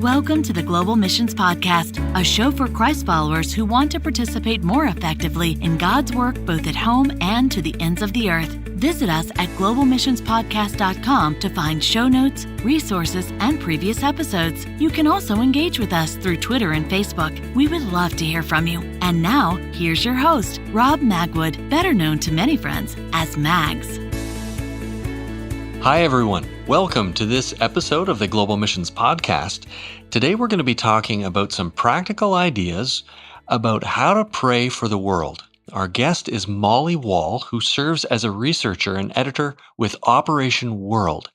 Welcome to the Global Missions Podcast, a show for Christ followers who want to participate more effectively in God's work both at home and to the ends of the earth. Visit us at globalmissionspodcast.com to find show notes, resources, and previous episodes. You can also engage with us through Twitter and Facebook. We would love to hear from you. And now, here's your host, Rob Magwood, better known to many friends as Mags. Hi, everyone. Welcome to this episode of the Global Missions Podcast. Today, we're going to be talking about some practical ideas about how to pray for the world. Our guest is Molly Wall, who serves as a researcher and editor with Operation World.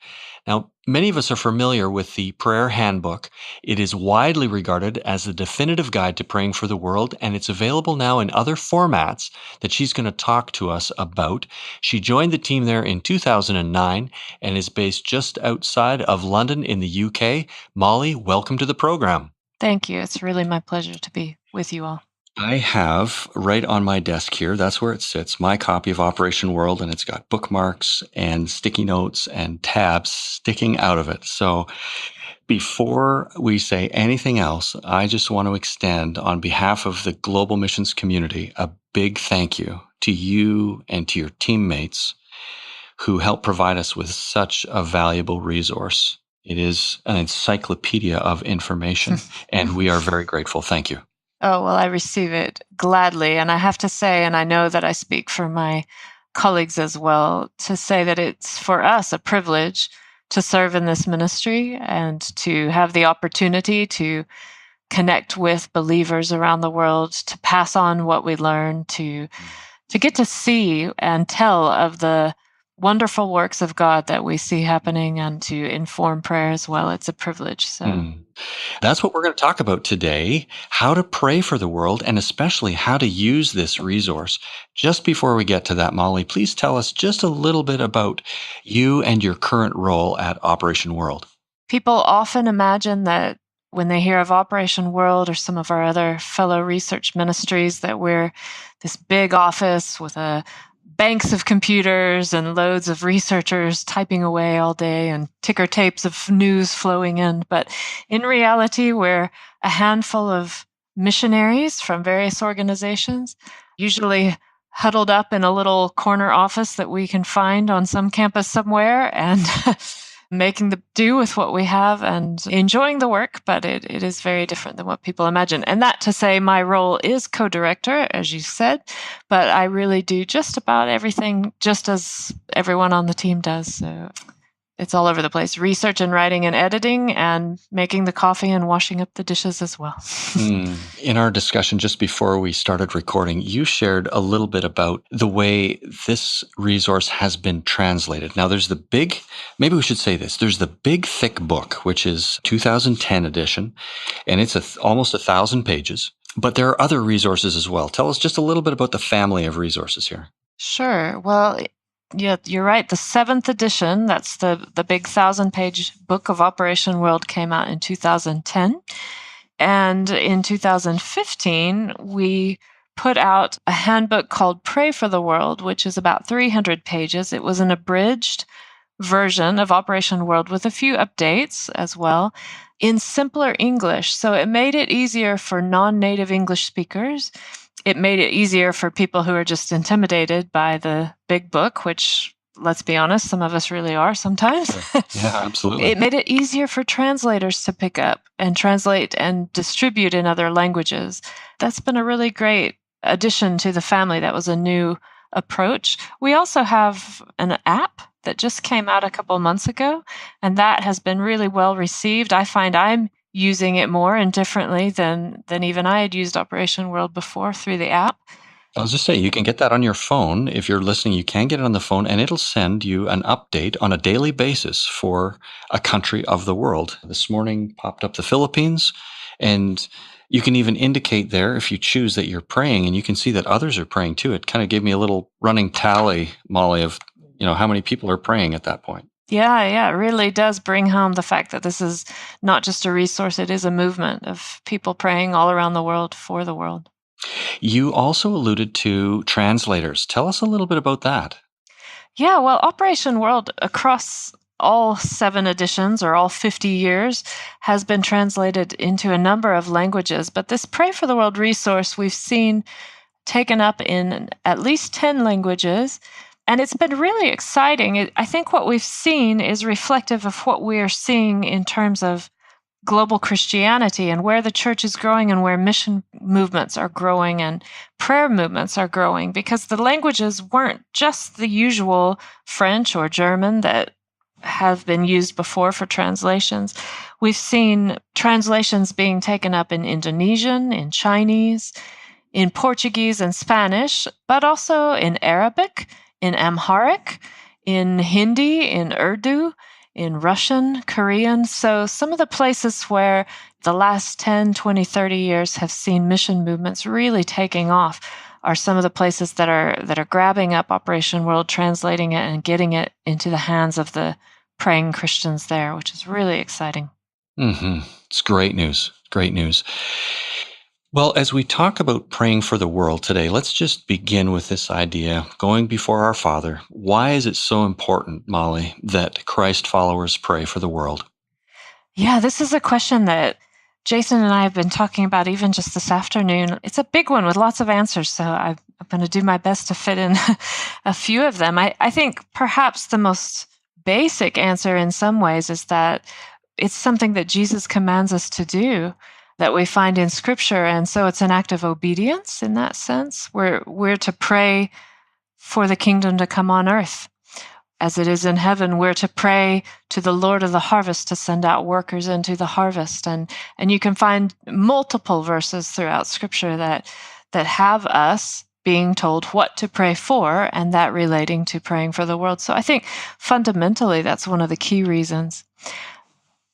Now, many of us are familiar with the Prayer Handbook. It is widely regarded as the definitive guide to praying for the world, and it's available now in other formats that she's going to talk to us about. She joined the team there in 2009 and is based just outside of London in the UK. Molly, welcome to the program. Thank you. It's really my pleasure to be with you all. I have right on my desk here, that's where it sits, my copy of Operation World, and it's got bookmarks and sticky notes and tabs sticking out of it. So before we say anything else, I just want to extend on behalf of the Global Missions community a big thank you to you and to your teammates who help provide us with such a valuable resource. It is an encyclopedia of information, and we are very grateful. Thank you. Oh, well, I receive it gladly. And I have to say, and I know that I speak for my colleagues as well, to say that it's for us a privilege to serve in this ministry and to have the opportunity to connect with believers around the world, to pass on what we learn, to get to see and tell of the wonderful works of God that we see happening and to inform prayer as well. It's a privilege. So. That's what we're going to talk about today, how to pray for the world, and especially how to use this resource. Just before we get to that, Molly, please tell us just a little bit about you and your current role at Operation World. People often imagine that when they hear of Operation World or some of our other fellow research ministries, that we're this big office with banks of computers and loads of researchers typing away all day and ticker tapes of news flowing in. But in reality, we're a handful of missionaries from various organizations, usually huddled up in a little corner office that we can find on some campus somewhere and making the do with what we have and enjoying the work, but it is very different than what people imagine. And that to say, my role is co-director, as you said, but I really do just about everything, just as everyone on the team does. So it's all over the place. Research and writing and editing and making the coffee and washing up the dishes as well. In our discussion just before we started recording, you shared a little bit about the way this resource has been translated. Now, there's maybe we should say this, there's the big thick book, which is 2010 edition, and it's almost 1,000 pages. But there are other resources as well. Tell us just a little bit about the family of resources here. Sure. Well, yeah, you're right. The 7th edition, that's the big 1,000-page book of Operation World, came out in 2010. And in 2015, we put out a handbook called Pray for the World, which is about 300 pages. It was an abridged version of Operation World with a few updates as well in simpler English. So it made it easier for non-native English speakers. It made it easier for people who are just intimidated by the big book, which, let's be honest, some of us really are sometimes. Sure. Yeah, absolutely. It made it easier for translators to pick up and translate and distribute in other languages. That's been a really great addition to the family. That was a new approach. We also have an app that just came out a couple months ago, and that has been really well received. I find I'm using it more and differently than even I had used Operation World before through the app. I was just saying, you can get that on your phone. If you're listening, you can get it on the phone, and it'll send you an update on a daily basis for a country of the world. This morning popped up the Philippines, and you can even indicate there, if you choose, that you're praying, and you can see that others are praying too. It kind of gave me a little running tally, Molly, of how many people are praying at that point. Yeah, it really does bring home the fact that this is not just a resource, it is a movement of people praying all around the world for the world. You also alluded to translators. Tell us a little bit about that. Yeah, well, Operation World across all 7 editions or all 50 years has been translated into a number of languages. But this Pray for the World resource we've seen taken up in at least 10 languages. And it's been really exciting. I think what we've seen is reflective of what we are seeing in terms of global Christianity and where the church is growing and where mission movements are growing and prayer movements are growing, because the languages weren't just the usual French or German that have been used before for translations. We've seen translations being taken up in Indonesian, in Chinese, in Portuguese and Spanish, but also in Arabic, in Amharic, in Hindi, in Urdu, in Russian, Korean. So some of the places where the last 10, 20, 30 years have seen mission movements really taking off are some of the places that are grabbing up Operation World, translating it, and getting it into the hands of the praying Christians there, which is really exciting. It's great news. Great news. Well, as we talk about praying for the world today, let's just begin with this idea, going before our Father. Why is it so important, Molly, that Christ followers pray for the world? Yeah, this is a question that Jason and I have been talking about even just this afternoon. It's a big one with lots of answers, so I'm going to do my best to fit in a few of them. I think perhaps the most basic answer in some ways is that it's something that Jesus commands us to do, that we find in Scripture. And so it's an act of obedience in that sense. We're to pray for the kingdom to come on earth as it is in heaven. We're to pray to the Lord of the harvest to send out workers into the harvest. And you can find multiple verses throughout Scripture that have us being told what to pray for, and that relating to praying for the world. So I think fundamentally that's one of the key reasons.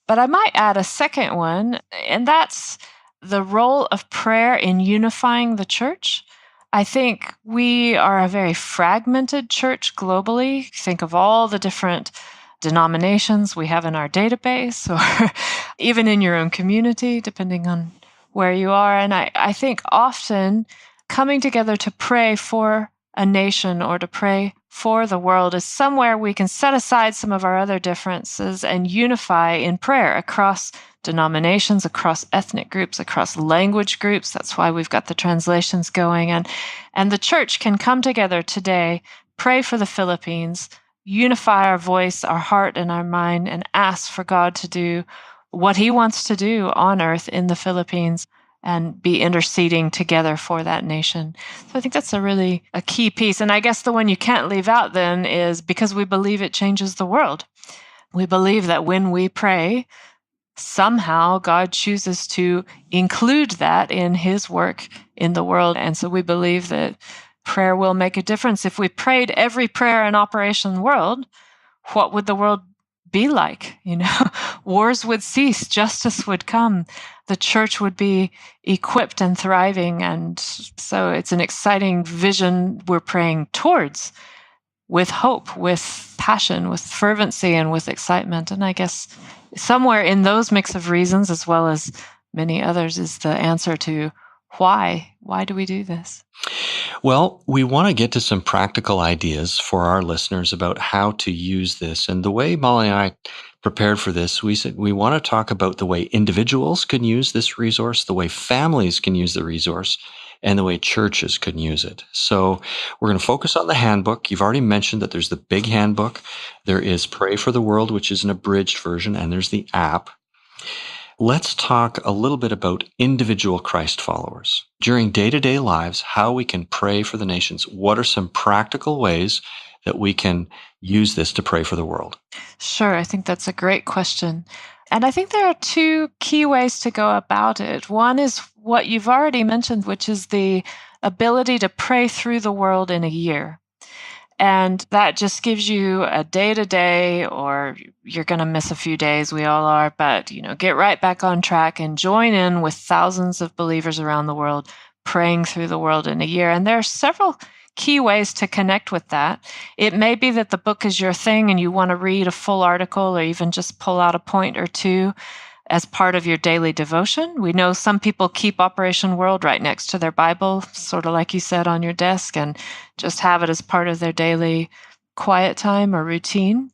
But I might add a second one, and that's the role of prayer in unifying the church. I think we are a very fragmented church globally. Think of all the different denominations we have in our database, or even in your own community, depending on where you are. And I think often coming together to pray for a nation or to pray for the world is somewhere we can set aside some of our other differences and unify in prayer across denominations, across ethnic groups, across language groups. That's why we've got the translations going. And the church can come together today, pray for the Philippines, unify our voice, our heart, and our mind, and ask for God to do what He wants to do on earth in the Philippines, and be interceding together for that nation. So I think that's a key piece. And I guess the one you can't leave out then is because we believe it changes the world. We believe that when we pray, somehow God chooses to include that in His work in the world. And so we believe that prayer will make a difference. If we prayed every prayer in Operation World, what would the world be like? Wars would cease, justice would come, the church would be equipped and thriving. And so it's an exciting vision we're praying towards, with hope, with passion, with fervency, and with excitement. And I guess somewhere in those mix of reasons, as well as many others, is the answer to why. Why do we do this? Well, we want to get to some practical ideas for our listeners about how to use this. And the way Molly and I prepared for this, we said we want to talk about the way individuals can use this resource, the way families can use the resource, and the way churches can use it. So we're going to focus on the handbook. You've already mentioned that there's the big handbook. There is Pray for the World, which is an abridged version, and there's the app. Let's talk a little bit about individual Christ followers. During day-to-day lives, how we can pray for the nations. What are some practical ways that we can use this to pray for the world? Sure, I think that's a great question. And I think there are 2 key ways to go about it. One is what you've already mentioned, which is the ability to pray through the world in a year. And that just gives you a day-to-day, or you're going to miss a few days, we all are, but get right back on track and join in with thousands of believers around the world praying through the world in a year. And there are several key ways to connect with that. It may be that the book is your thing and you want to read a full article or even just pull out a point or two as part of your daily devotion. We know some people keep Operation World right next to their Bible, sort of like you said, on your desk, and just have it as part of their daily quiet time or routine.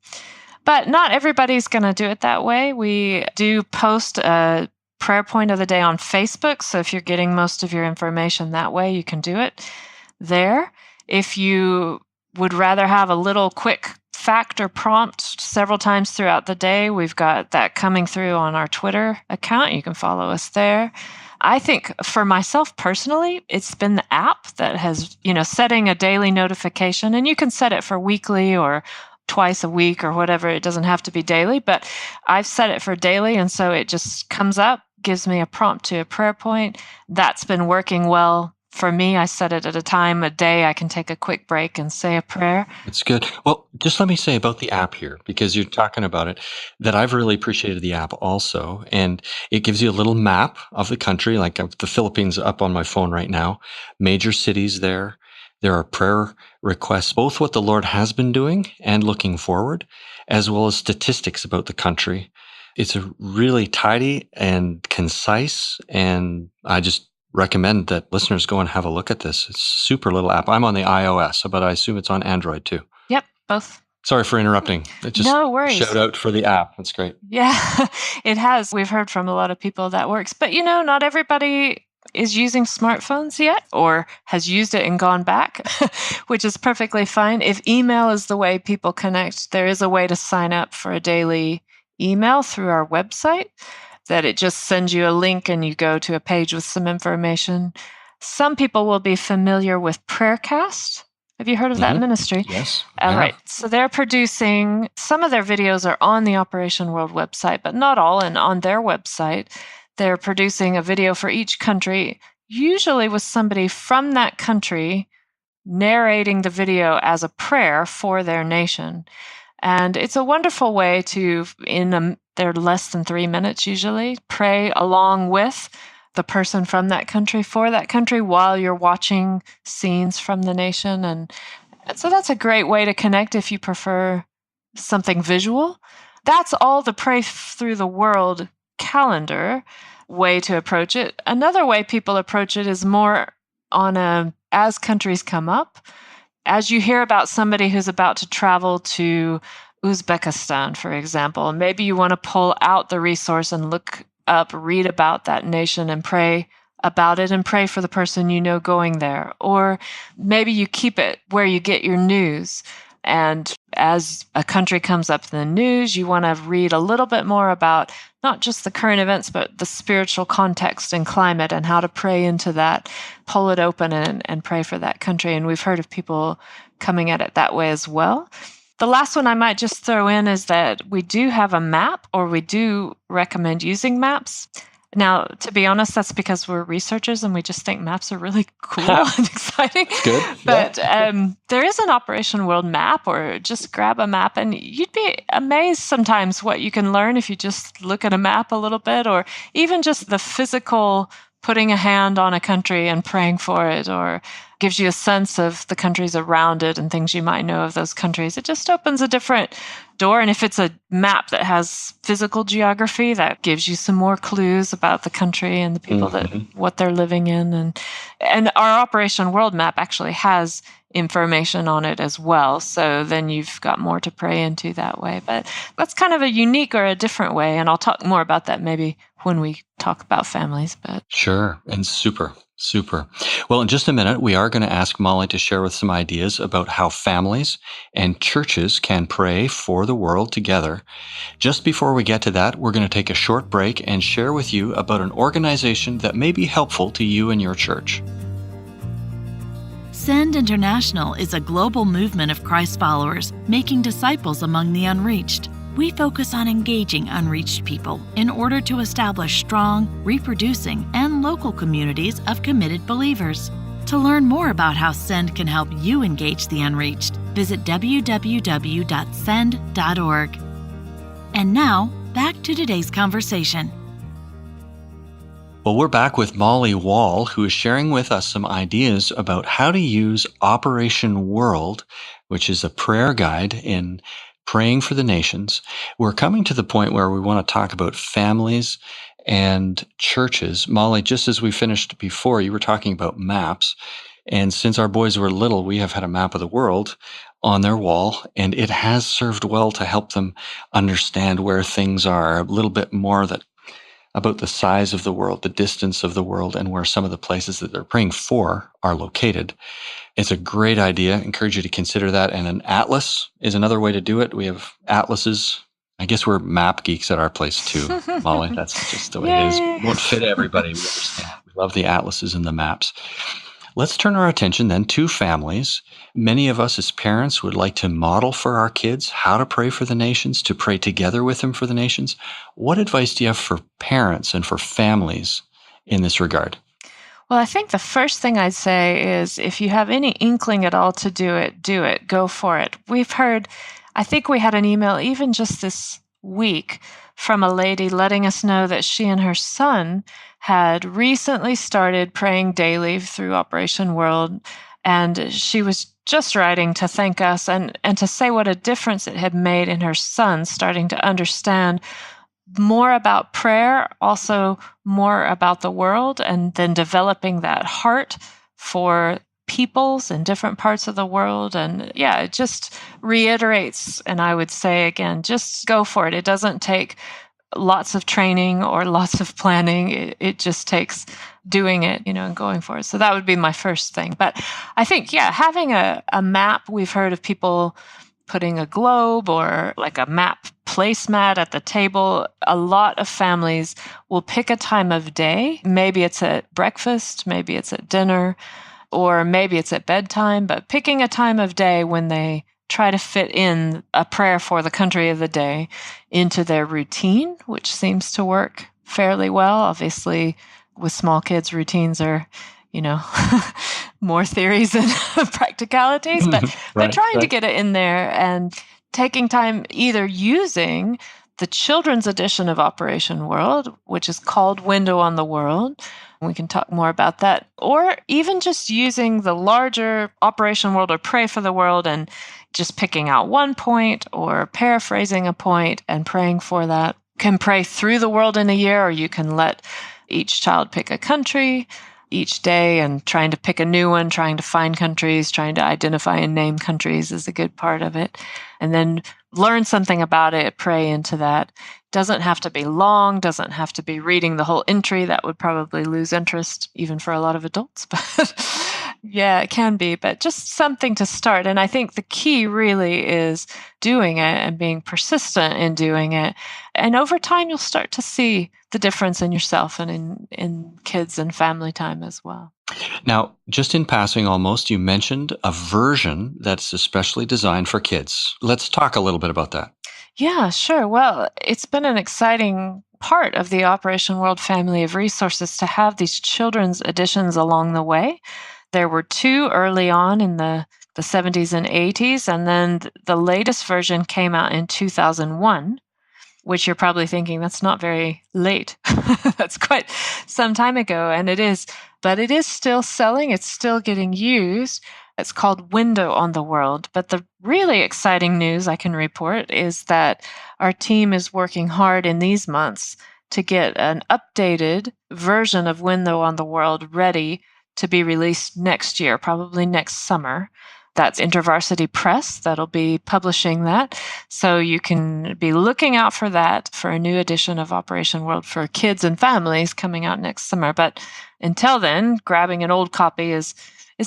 But not everybody's going to do it that way. We do post a prayer point of the day on Facebook. So if you're getting most of your information that way, you can do it there. If you would rather have a little quick fact or prompt several times throughout the day, we've got that coming through on our Twitter account. You can follow us there. I think for myself personally, it's been the app that has, setting a daily notification, and you can set it for weekly or twice a week or whatever. It doesn't have to be daily, but I've set it for daily. And so it just comes up, gives me a prompt to a prayer point. That's been working well for me. I set it at a time a day I can take a quick break and say a prayer. It's good. Well, just let me say about the app here, because you're talking about it, that I've really appreciated the app also. And it gives you a little map of the country, like the Philippines up on my phone right now, major cities there. There are prayer requests, both what the Lord has been doing and looking forward, as well as statistics about the country. It's a really tidy and concise, and I just recommend that listeners go and have a look at this. It's a super little app. I'm on the iOS, but I assume it's on Android too. Yep, both. Sorry for interrupting. No worries. Shout out for the app. That's great. Yeah, it has. We've heard from a lot of people that works. But, not everybody is using smartphones yet or has used it and gone back, which is perfectly fine. If email is the way people connect, there is a way to sign up for a daily email through our website that it just sends you a link and you go to a page with some information. Some people will be familiar with Prayercast. Have you heard of that ministry? Yes. Right. So they're producing, some of their videos are on the Operation World website, but not all. And on their website, they're producing a video for each country, usually with somebody from that country narrating the video as a prayer for their nation. And it's a wonderful way to, they're less than 3 minutes usually, pray along with the person from that country for that country while you're watching scenes from the nation. And so that's a great way to connect if you prefer something visual. That's all the Pray Through the World calendar way to approach it. Another way people approach it is more on as countries come up. As you hear about somebody who's about to travel to Uzbekistan, for example, maybe you want to pull out the resource and read about that nation and pray about it and pray for the person going there. Or maybe you keep it where you get your news. And as a country comes up in the news, you want to read a little bit more about not just the current events, but the spiritual context and climate and how to pray into that, pull it open and pray for that country. And we've heard of people coming at it that way as well. The last one I might just throw in is that we do have a map, or we do recommend using maps. Now, to be honest, that's because we're researchers and we just think maps are really cool and exciting. Good. But there is an Operation World map, or just grab a map, and you'd be amazed sometimes what you can learn if you just look at a map a little bit, or even just the physical putting a hand on a country and praying for it, or gives you a sense of the countries around it and things you might know of those countries. It just opens a different door. And if it's a map that has physical geography, that gives you some more clues about the country and the people what they're living in. And our Operation World Map actually has information on it as well. So then you've got more to pray into that way. But that's kind of a unique or a different way. And I'll talk more about that maybe when we talk about families. But sure. And super. Well, in just a minute, we are going to ask Molly to share with some ideas about how families and churches can pray for the world together. Just before we get to that, we're going to take a short break and share with you about an organization that may be helpful to you and your church. Send International is a global movement of Christ followers making disciples among the unreached. We focus on engaging unreached people in order to establish strong, reproducing, and local communities of committed believers. To learn more about how Send can help you engage the unreached, visit www.send.org. And now, back to today's conversation. Well, we're back with Molly Wall, who is sharing with us some ideas about how to use Operation World, which is a prayer guide in praying for the nations. We're coming to the point where we want to talk about families and churches. Molly, just as we finished before, you were talking about maps. And since our boys were little, we have had a map of the world on their wall, and it has served well to help them understand where things are a little bit more about the size of the world, the distance of the world, and where some of the places that they're praying for are located. It's a great idea. I encourage you to consider that. And an atlas is another way to do it. We have atlases. I guess we're map geeks at our place too, Molly. That's just the way it is. It won't fit everybody. We understand. We love the atlases and the maps. Let's turn our attention then to families. Many of us as parents would like to model for our kids how to pray for the nations, to pray together with them for the nations. What advice do you have for parents and for families in this regard? Well, I think the first thing I'd say is if you have any inkling at all to do it, go for it. I think we had an email even just this week from a lady letting us know that she and her son had recently started praying daily through Operation World. And she was just writing to thank us and to say what a difference it had made in her son starting to understand more about prayer, also more about the world, and then developing that heart for peoples in different parts of the world. And yeah, it just reiterates, and I would say again, just go for it. It doesn't take lots of training or lots of planning. It just takes doing it, and going for it. So that would be my first thing. But I think, having a map, we've heard of people putting a globe or like a map placemat at the table. A lot of families will pick a time of day. Maybe it's at breakfast, maybe it's at dinner, or maybe it's at bedtime, but picking a time of day when they try to fit in a prayer for the country of the day into their routine, which seems to work fairly well. Obviously, with small kids, routines are, more theories than practicalities, but trying to get it in there and taking time either using the children's edition of Operation World, which is called Window on the World. We can talk more about that. Or even just using the larger Operation World or Pray for the World and just picking out one point or paraphrasing a point and praying for that. You can pray through the world in a year, or you can let each child pick a country each day, and trying to pick a new one, trying to find countries, trying to identify and name countries is a good part of it. And then learn something about it, pray into that. Doesn't have to be long, doesn't have to be reading the whole entry. That would probably lose interest even for a lot of adults. But yeah, it can be, but just something to start. And I think the key really is doing it and being persistent in doing it. And over time, you'll start to see the difference in yourself and in kids and family time as well. Now, just in passing almost, you mentioned a version that's especially designed for kids. Let's talk a little bit about that. Yeah, sure. Well, it's been an exciting part of the Operation World family of resources to have these children's editions along the way. There were two early on in the 70s and 80s, and then the latest version came out in 2001, which you're probably thinking, that's not very late. That's quite some time ago, and it is. But it is still selling. It's still getting used. It's called Window on the World. But the really exciting news I can report is that our team is working hard in these months to get an updated version of Window on the World ready to be released next year, probably next summer. That's InterVarsity Press that'll be publishing that. So you can be looking out for that, for a new edition of Operation World for kids and families coming out next summer. But until then, grabbing an old copy is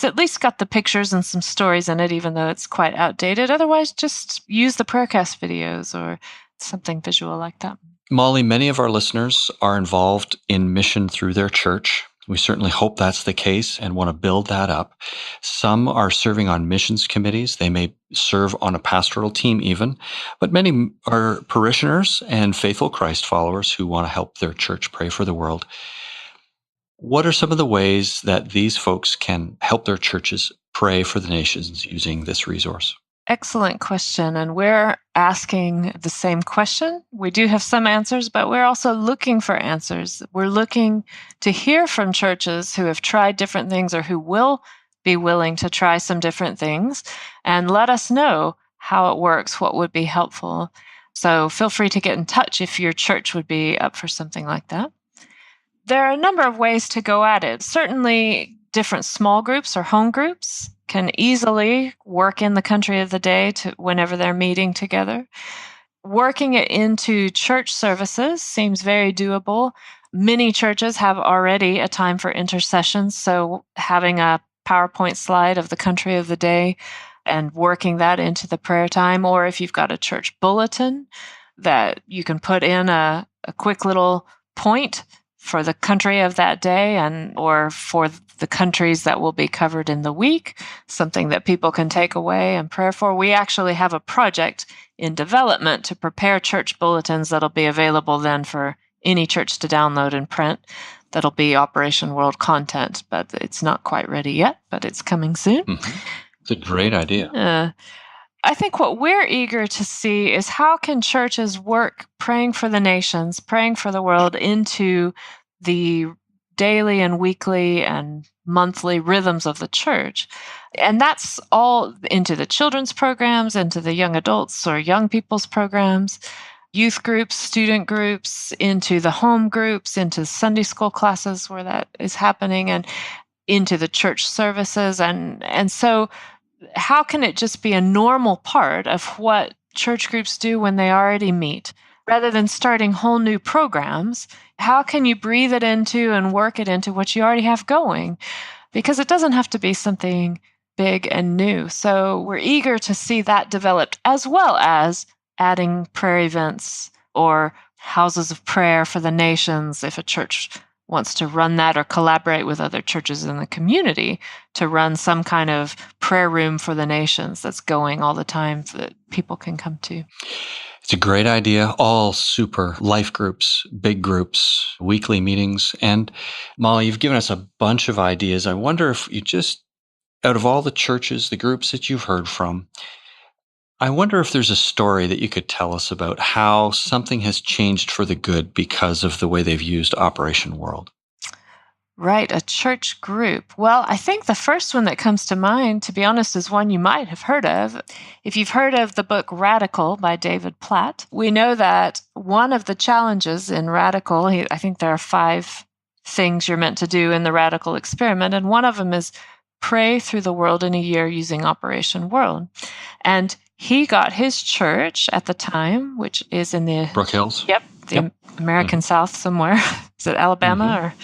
at least got the pictures and some stories in it, even though it's quite outdated. Otherwise, just use the Prayercast videos or something visual like that. Molly, many of our listeners are involved in mission through their church. We certainly hope that's the case and want to build that up. Some are serving on missions committees. They may serve on a pastoral team even, but many are parishioners and faithful Christ followers who want to help their church pray for the world. What are some of the ways that these folks can help their churches pray for the nations using this resource? Excellent question. And we're asking the same question. We do have some answers, but we're also looking for answers. We're looking to hear from churches who have tried different things or who will be willing to try some different things and let us know how it works, what would be helpful. So feel free to get in touch if your church would be up for something like that. There are a number of ways to go at it. Certainly, different small groups or home groups can easily work in the country of the day to whenever they're meeting together. Working it into church services seems very doable. Many churches have already a time for intercessions, so having a PowerPoint slide of the country of the day and working that into the prayer time, or if you've got a church bulletin that you can put in a quick little point for the country of that day and or for the countries that will be covered in the week, something that people can take away and pray for. We actually have a project in development to prepare church bulletins that'll be available then for any church to download and print. That'll be Operation World content, but it's not quite ready yet, but it's coming soon. Mm-hmm. It's a great idea. I think what we're eager to see is how can churches work praying for the nations, praying for the world into the daily and weekly and monthly rhythms of the church. And that's all into the children's programs, into the young adults or young people's programs, youth groups, student groups, into the home groups, into Sunday school classes where that is happening, and into the church services. And so how can it just be a normal part of what church groups do when they already meet? Rather than starting whole new programs, how can you breathe it into and work it into what you already have going? Because it doesn't have to be something big and new. So we're eager to see that developed, as well as adding prayer events or houses of prayer for the nations if a church wants to run that or collaborate with other churches in the community to run some kind of prayer room for the nations that's going all the time that people can come to. It's a great idea. All super life groups, big groups, weekly meetings. And Molly, you've given us a bunch of ideas. I wonder if you just, out of all the churches, the groups that you've heard from, I wonder if there's a story that you could tell us about how something has changed for the good because of the way they've used Operation World. Right, a church group. Well, I think the first one that comes to mind, to be honest, is one you might have heard of. If you've heard of the book Radical by David Platt, we know that one of the challenges in Radical, I think there are 5 things you're meant to do in the Radical experiment, and one of them is pray through the world in a year using Operation World. And he got his church at the time, which is in the Brook Hills. Yep, the American South somewhere. Is it Alabama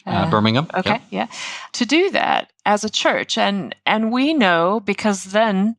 or Birmingham? Okay, yeah. To do that as a church. And we know because then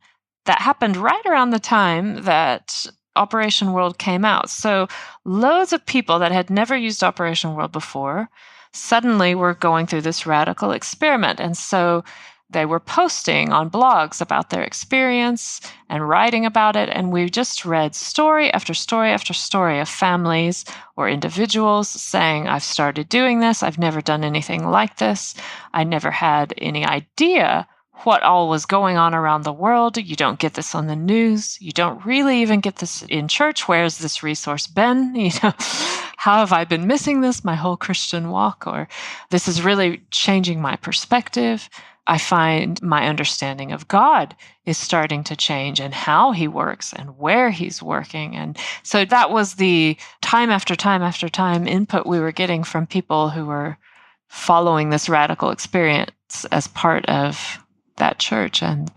that happened right around the time that Operation World came out. So loads of people that had never used Operation World before suddenly were going through this radical experiment. And so they were posting on blogs about their experience and writing about it. And we just read story after story after story of families or individuals saying, I've started doing this. I've never done anything like this. I never had any idea what all was going on around the world. You don't get this on the news. You don't really even get this in church. Where has this resource been? How have I been missing this my whole Christian walk? Or this is really changing my perspective. I find my understanding of God is starting to change and how he works and where he's working. And so that was the time after time after time input we were getting from people who were following this radical experience as part of that church. And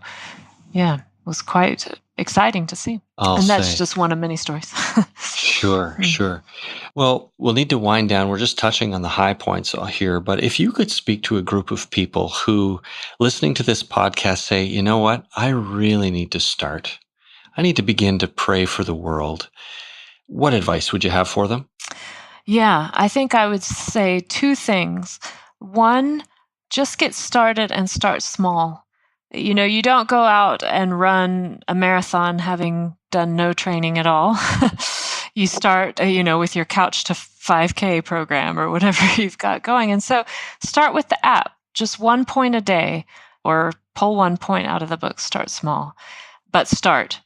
yeah, it was quite exciting to see. That's just one of many stories. Sure. Well, we'll need to wind down. We're just touching on the high points here. But if you could speak to a group of people who, listening to this podcast, say, you know what, I really need to start. I need to begin to pray for the world. What advice would you have for them? Yeah, I think I would say 2 things. One, just get started and start small. You don't go out and run a marathon having done no training at all. You start, with your couch to 5K program or whatever you've got going. And so start with the app, just 1 point a day, or pull 1 point out of the book, start small, but start.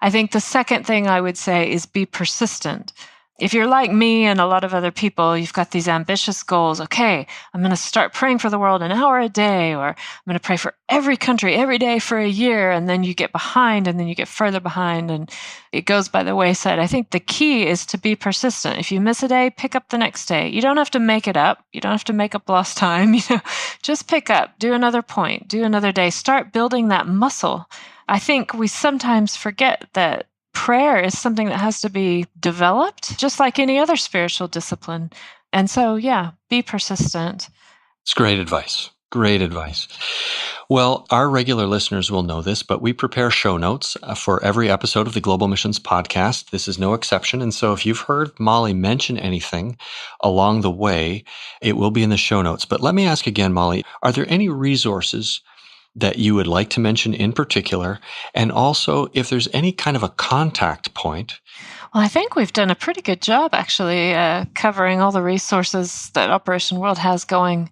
I think the second thing I would say is be persistent. if you're like me and a lot of other people, you've got these ambitious goals. Okay, I'm going to start praying for the world an hour a day, or I'm going to pray for every country every day for a year. And then you get behind, and then you get further behind, and it goes by the wayside. I think the key is to be persistent. If you miss a day, pick up the next day. You don't have to make it up. You don't have to make up lost time. Just pick up, do another point, do another day. Start building that muscle. I think we sometimes forget that prayer is something that has to be developed, just like any other spiritual discipline. And so, be persistent. It's great advice. Great advice. Well, our regular listeners will know this, but we prepare show notes for every episode of the Global Missions Podcast. This is no exception. And so if you've heard Molly mention anything along the way, it will be in the show notes. But let me ask again, Molly, are there any resources that you would like to mention in particular? And also, if there's any kind of a contact point? Well, I think we've done a pretty good job, actually, covering all the resources that Operation World has going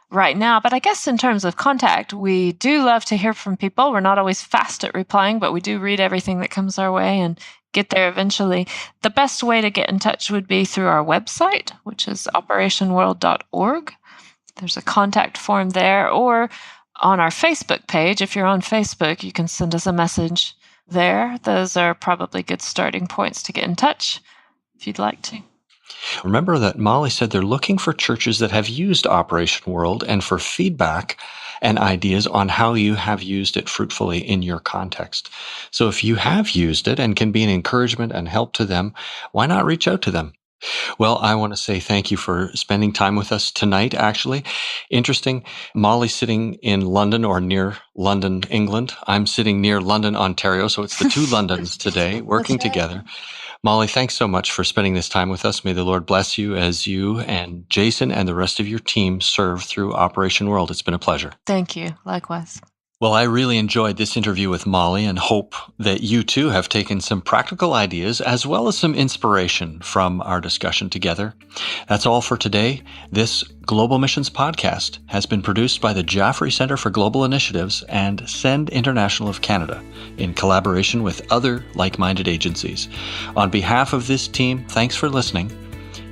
right now. But I guess in terms of contact, we do love to hear from people. We're not always fast at replying, but we do read everything that comes our way and get there eventually. The best way to get in touch would be through our website, which is operationworld.org. There's a contact form there, or on our Facebook page. If you're on Facebook, you can send us a message there. Those are probably good starting points to get in touch if you'd like to. Remember that Molly said they're looking for churches that have used Operation World and for feedback and ideas on how you have used it fruitfully in your context. So if you have used it and can be an encouragement and help to them, why not reach out to them? Well, I want to say thank you for spending time with us tonight, actually. Interesting. Molly's sitting in London or near London, England. I'm sitting near London, Ontario. So it's the two Londons today working together. Molly, thanks so much for spending this time with us. May the Lord bless you as you and Jason and the rest of your team serve through Operation World. It's been a pleasure. Thank you. Likewise. Well, I really enjoyed this interview with Molly and hope that you too have taken some practical ideas as well as some inspiration from our discussion together. That's all for today. This Global Missions Podcast has been produced by the Jaffrey Center for Global Initiatives and Send International of Canada in collaboration with other like-minded agencies. On behalf of this team, thanks for listening.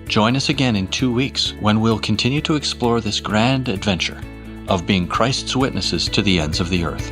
Join us again in 2 weeks when we'll continue to explore this grand adventure of being Christ's witnesses to the ends of the earth.